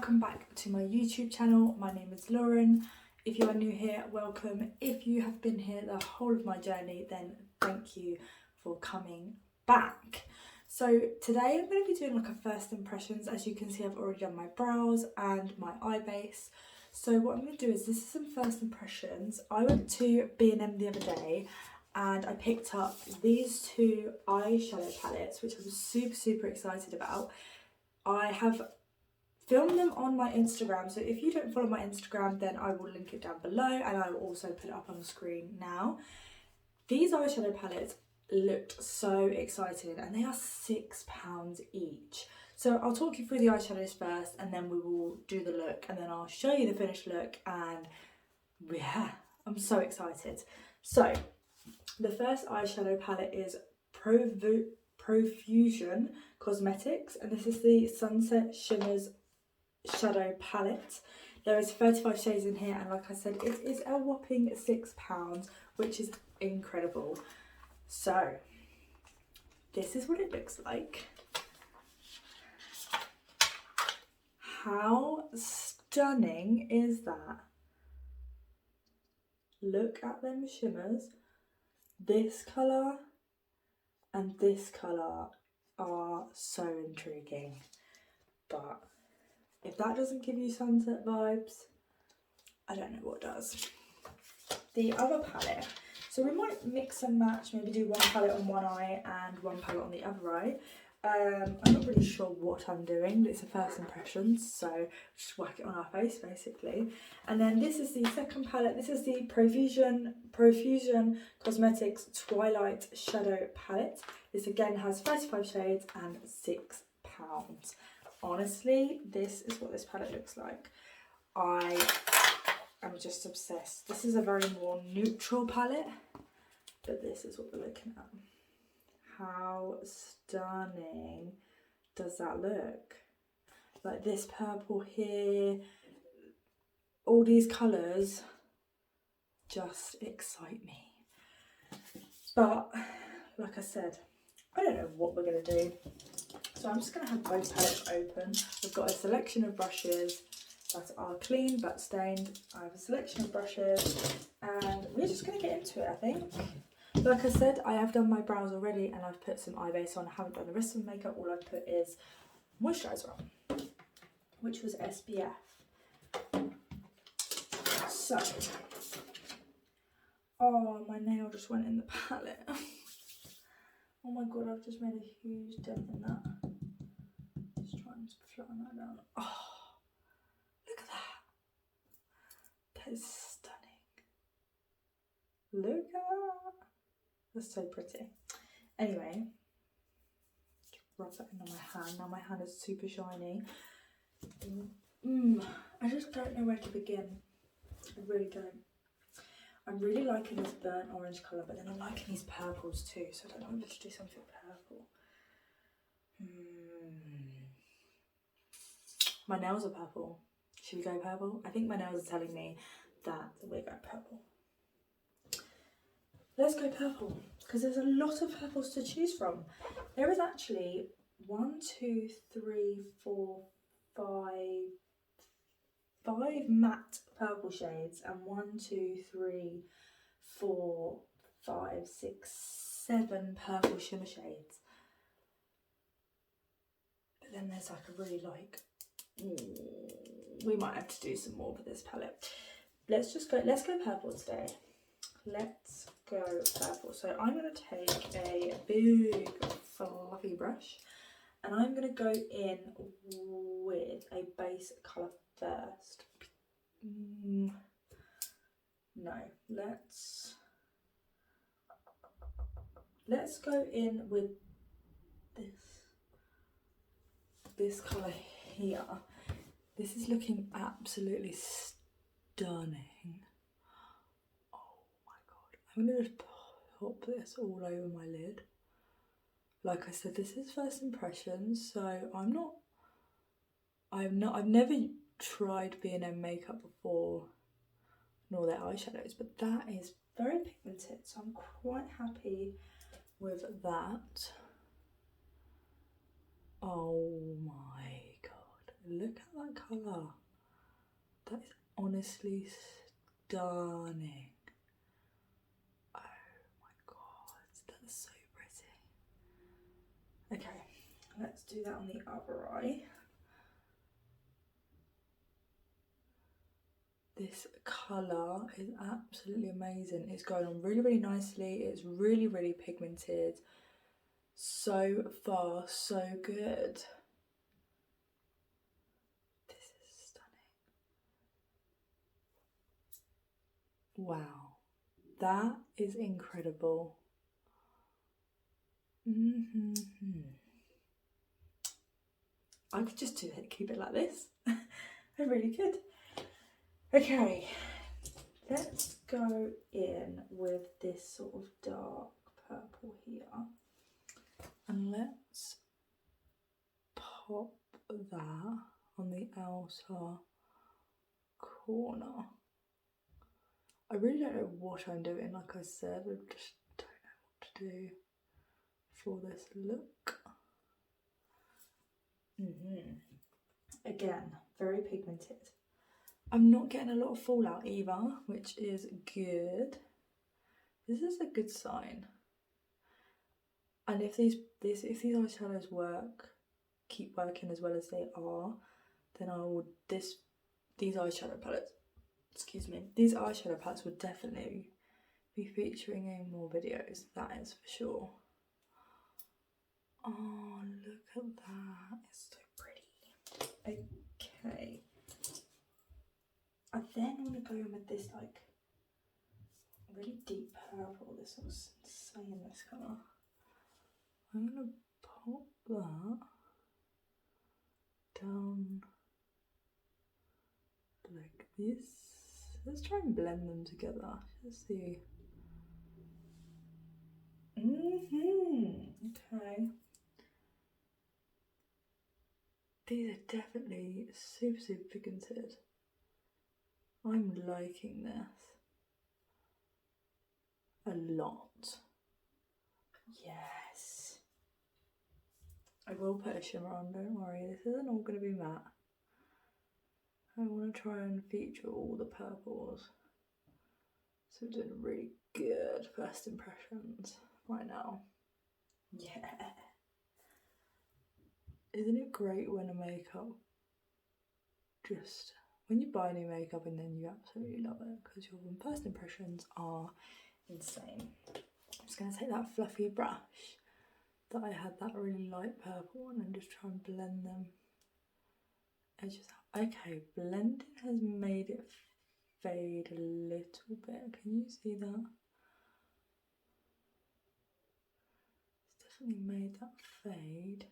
welcome back to my YouTube channel. My name is Lauren. If you are new here, welcome. If you have been here the whole of my journey, then thank you for coming back. So today I'm going to be doing like a first impressions. As you can see, I've already done my brows and my eye base. So what I'm going to do is, this is some first impressions. I went to B&M the other day and I picked up these two eyeshadow palettes, which I'm super excited about. I have filmed them on my Instagram, so if you don't follow my Instagram, then I will link it down below and I will also put it up on the screen now. These eyeshadow palettes looked so exciting and they are £6 each. So I'll talk you through the eyeshadows first and then we will do the look and then I'll show you the finished look, and yeah, I'm so excited. So the first eyeshadow palette is Profusion Cosmetics, and this is the Sunset Shimmers Shadow Palette. There is 35 shades in here, and like I said, it is a whopping £6, which is incredible. So this is what it looks like. How stunning is that? Look at them shimmers. This colour and this colour are so intriguing, but if that doesn't give you sunset vibes, I don't know what does. The other palette, so we might mix and match, maybe do one palette on one eye and one palette on the other eye. I'm not really sure what I'm doing, but it's a first impressions, so just whack it on our face basically. And then this is the second palette. This is the Profusion Cosmetics Twilight Shadow Palette. This again has 35 shades and £6. Honestly, this is what this palette looks like. I am just obsessed. This is a very more neutral palette, but this is what we're looking at. How stunning does that look? Like this purple here, all these colours just excite me. But like I said, I don't know what we're going to do. So I'm just going to have both palettes open. We've got a selection of brushes that are clean but stained. I have a selection of brushes and we're just going to get into it, I think. Like I said, I have done my brows already and I've put some eye base on. I haven't done the rest of the makeup. All I've put is moisturiser on, which was SPF. So, oh, my nail just went in the palette. Oh my god, I've just made a huge dent in that. Just trying to flatten that down. Oh, look at that. That is stunning. Look at that. That's so pretty. Anyway, just rub that into my hand. Now my hand is super shiny. I just don't know where to begin. I really don't. I'm really liking this burnt orange colour, but then I'm liking these purples too, so I don't know if I should do something purple. My nails are purple. Should we go purple? I think my nails are telling me that we're going purple. Let's go purple, because there's a lot of purples to choose from. There is actually 5 matte purple shades and 7 purple shimmer shades. But then there's like a really we might have to do some more with this palette. Let's go purple today. Let's go purple. So I'm going to take a big fluffy brush and I'm going to go in with a base colour first. No, let's go in with this colour here. This is looking absolutely stunning. I'm going to just pop this all over my lid. Like I said, this is first impressions, so I've never tried B&M makeup before, nor their eyeshadows, but that is very pigmented, so I'm quite happy with that. Oh my god, look at that colour. That is honestly stunning. Oh my god, that's so pretty. Okay, let's do that on the other eye. This colour is absolutely amazing. It's going on really, really nicely. It's really, really pigmented. So far, so good. This is stunning. Wow, that is incredible. I could just do it, keep it like this. I really could. Okay, let's go in with this sort of dark purple here, and let's pop that on the outer corner. I really don't know what I'm doing, like I said, I just don't know what to do for this look. Again, very pigmented. I'm not getting a lot of fallout either, which is good. This is a good sign. And if these eyeshadows keep working as well as they are, then these eyeshadow palettes, these eyeshadow palettes would definitely be featuring in more videos, that is for sure. Oh, look at that, it's so pretty. Okay. I then want to go in with this like really deep purple. This looks insane, this colour. I'm going to pop that down like this. Let's try and blend them together. Let's see. Okay. These are definitely super, super pigmented. I'm liking this a lot. Yes. I will put a shimmer on, don't worry. This isn't all going to be matte. I want to try and feature all the purples. So we're doing really good first impressions right now. Yeah. Isn't it great when a makeup when you buy new makeup and then you absolutely love it, because your first impressions are insane. I'm just going to take that fluffy brush that I had that really light purple one and just try and blend them edges out. Okay, blending has made it fade a little bit. Can you see that? It's definitely made that fade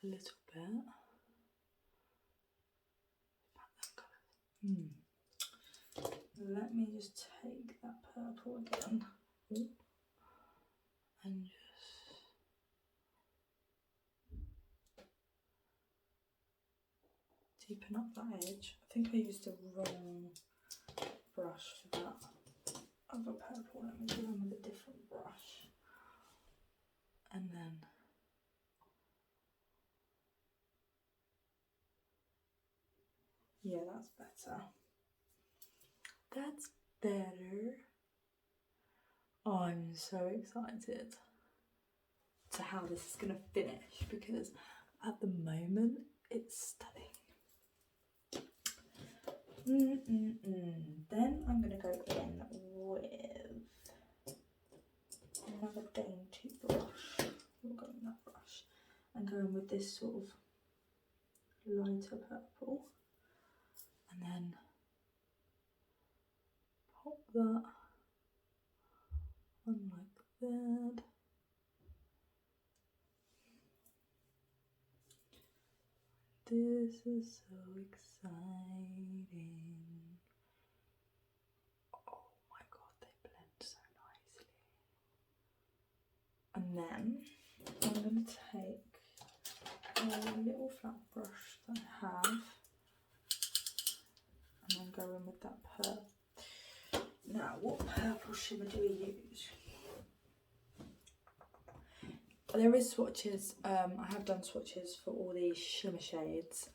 a little bit. Let me just take that purple again and just deepen up that edge. I think I used the wrong brush for that other purple. Let me do them with a different brush. And then yeah, that's better. That's better. Oh, I'm so excited to how this is going to finish, because at the moment it's stunning. Then I'm going to go in with another dainty brush. We'll go in that brush and go in with this sort of lighter purple, and then pop that on like that. This is so exciting. Oh my god, they blend so nicely. And then I'm going to take a little flat brush that I have and then go in with that purple. Now, what purple shimmer do we use? there is swatches. I have done swatches for all these shimmer shades.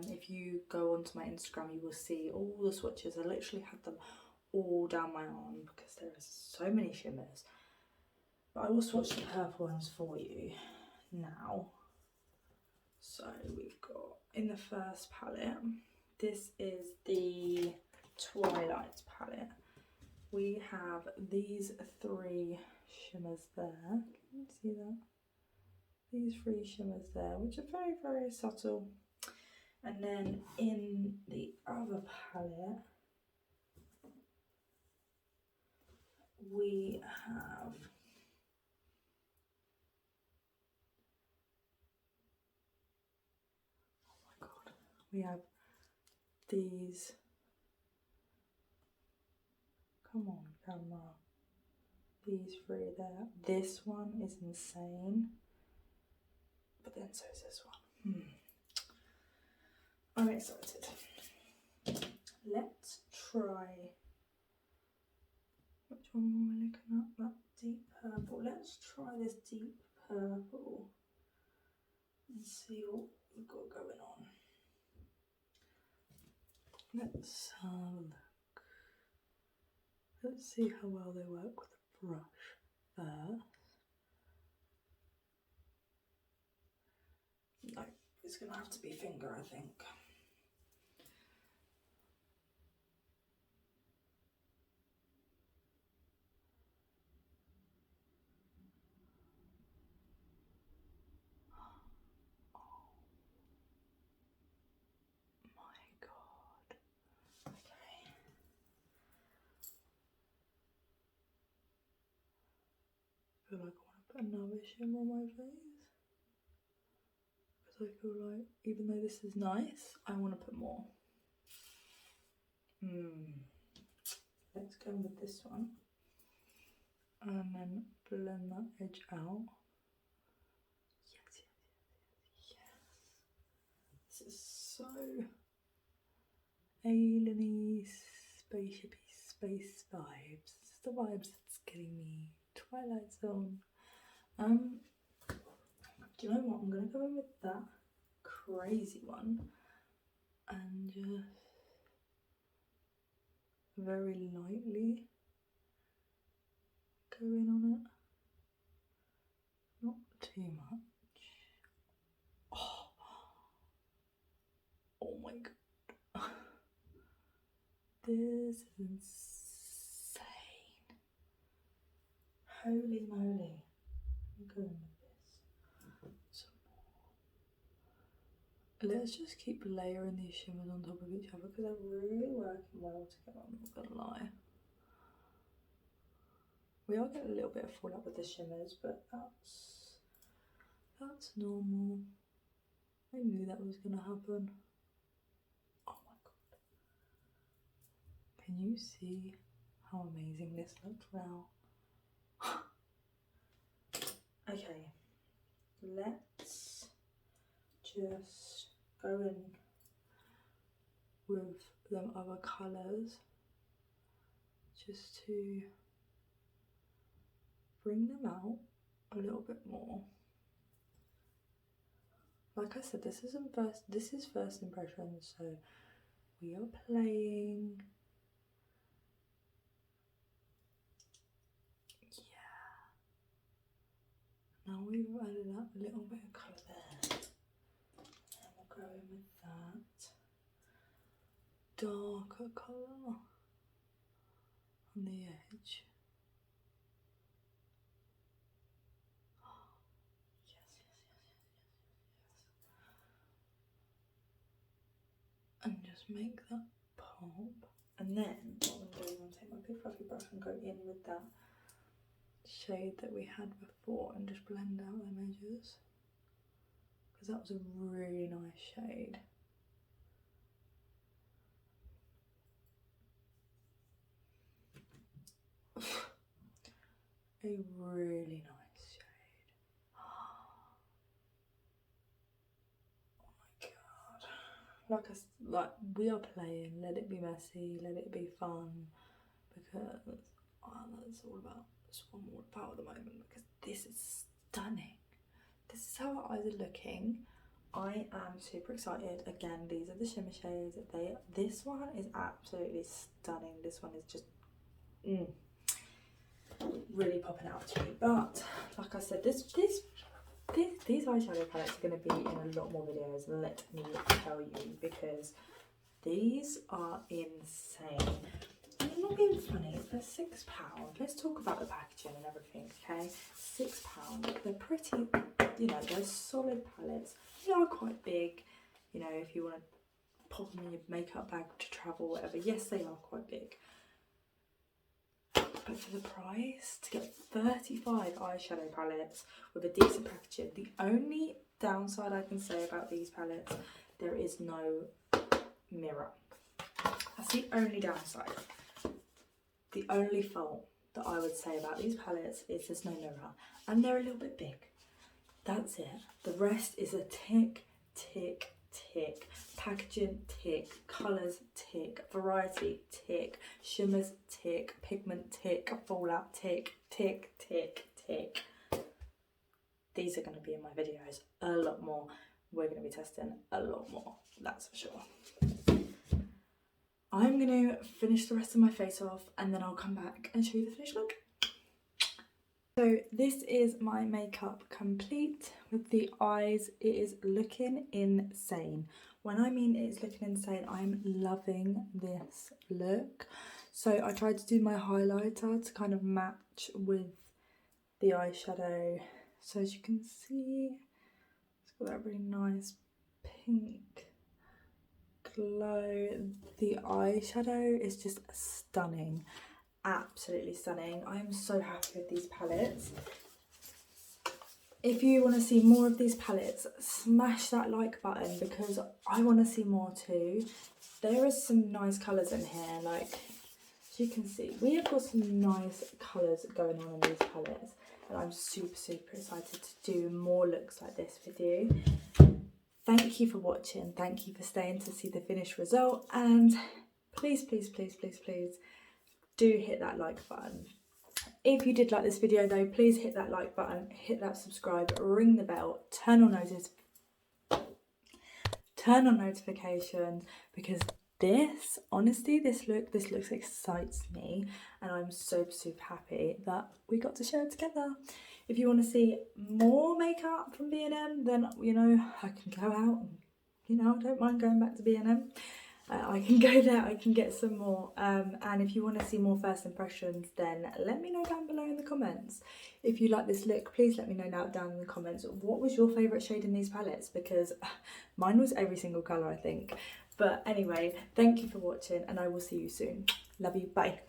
If you go onto my Instagram, you will see all the swatches. I literally have them all down my arm because there are so many shimmers. But I will swatch the purple ones for you now. So we've got in the first palette, this is the Twilight palette. We have these 3 shimmers there. Can you see that? These 3 shimmers there, which are very, very subtle. And then in the other palette, we have we have these, come on camera, these 3 there. This one is insane, but then so is this one. I'm excited. Let's try, which one am I looking at? That deep purple. Let's try this deep purple and see what we've got going on. Let's have a look. Let's see how well they work with the brush first. No, it's going to have to be finger, I think. I feel like I want to put another shimmer on my face because I feel like even though this is nice, I want to put more. Let's go with this one and then blend that edge out. Yes, yes, yes, yes. This is so alien-y, spaceship-y, space vibes. This is the vibes that's getting me. Twilight Zone. Do you know what? I'm gonna go in with that crazy one and just very lightly go in on it. Not too much. Oh my god. This is insane. Holy moly. I'm going with this. Let's just keep layering these shimmers on top of each other because they're really working well together, I'm not gonna lie. We are getting a little bit of fallout with the shimmers, but that's normal. I knew that was gonna happen. Oh my god. Can you see how amazing this looks now? Okay, let's just go in with them other colours just to bring them out a little bit more. Like I said, this is first impressions, so we are playing. Now we've added up a little bit of colour there. And we'll go in with that darker colour on the edge. Yes, yes, yes, yes, yes, yes. And just make that pop. And then what I'm doing, I'm taking my big fluffy brush and go in with that shade that we had before and just blend out them edges because that was a really nice shade. A really nice shade. Oh my god. Like we are playing, let it be messy, let it be fun, because that's all I'm all about at the moment, because this is stunning. this is how our eyes are looking. I am super excited. Again, these are the shimmer shades. This one is absolutely stunning. This one is just really popping out to me. But like I said, these eyeshadow palettes are going to be in a lot more videos, let me tell you, because these are insane. I'm not being funny, they're £6. Let's talk about the packaging and everything, okay? £6. They're pretty, you know, they're solid palettes. They are quite big, you know, if you want to pop them in your makeup bag to travel, whatever. Yes, they are quite big. But for the price, to get 35 eyeshadow palettes with a decent packaging, the only downside I can say about these palettes, there is no mirror. That's the only downside. The only fault that I would say about these palettes is there's no mirror, and they're a little bit big. That's it. The rest is a tick, tick, tick. Packaging, tick. Colours, tick. Variety, tick. Shimmers, tick. Pigment, tick. Fallout, tick. Tick, tick, tick. These are going to be in my videos a lot more. We're going to be testing a lot more, that's for sure. I'm going to finish the rest of my face off and then I'll come back and show you the finished look. So this is my makeup complete with the eyes. It is looking insane. When I mean it's looking insane, I'm loving this look. So I tried to do my highlighter to kind of match with the eyeshadow. So as you can see, it's got that really nice pink glow. The eyeshadow is just stunning. Absolutely stunning. I am so happy with these palettes. If you want to see more of these palettes, smash that like button because I want to see more too. There are some nice colours in here, like as you can see, we have got some nice colours going on in these palettes, and I'm super excited to do more looks like this with you. Thank you for watching, thank you for staying to see the finished result, and please do hit that like button. If you did like this video though, please hit that like button, hit that subscribe, ring the bell, turn on notifications, because this, honestly, this look excites me, and I'm super happy that we got to share it together. If you want to see more makeup from B&M, then, you know, I can go out and, you know, I don't mind going back to B&M. I can go there, I can get some more. And if you want to see more first impressions, then let me know down below in the comments. If you like this look, please let me know down in the comments. What was your favourite shade in these palettes? Because mine was every single colour, I think. But anyway, thank you for watching, and I will see you soon. Love you, bye.